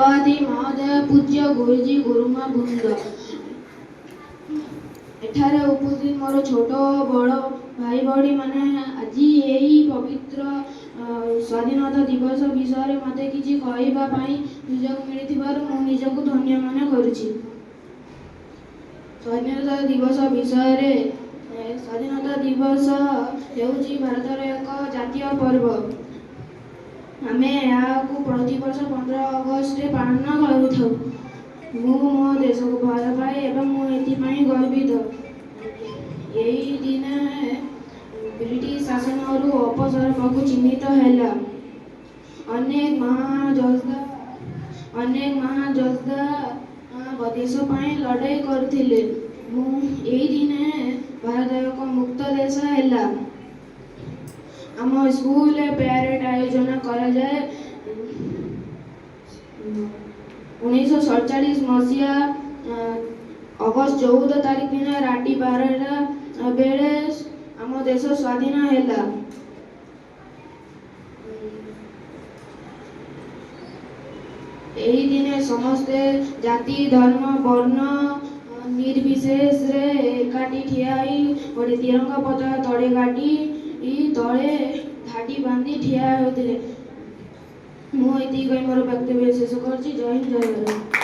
देवादि महोदय पूज्य गुरुजी गुरुमा बृंद एठारे उपस्थित मोर छोट बड़ भाई भौणी माने आज यही पवित्र स्वाधीनता दिवस विषय मते किछि कहबा पई सुयोग मिलिथिबार मु निजको धन्य मन करूछि। स्वाधीनता दिवस विषय रे स्वाधीनता दिवस हेउछि भारतर एक जातीय पर्व। आमे याकु प्रति वर्ष 15 अगस्त रे पालन करूथौ। मु मो देश को भल पाए एवं मु एथि पई गर्वित। यही दिन ब्रिटिश शासन अपसर को चिन्हित हैला। अनेक महायोद्धा देश पई लड़ाई करथिले। मु एही दिन भारत एक मुक्त देश हैला। आम स्कूल प्यारेड आयोजन करा जाए। 1947 मसीहा अगस्त 14 तारीख दिन राति 12टा बेले आम देश स्वाधीन हैला। एही दिन समस्ते जाति धर्म वर्ण निर्विशेष रे एकाठी ठियाई गोटे तिरंगा पताका तले गाड़ी तले धाड़ी बांधी ठिया होते। मु एति मोर वक्तव्य शेष करछि। जय हिंद जय भारत।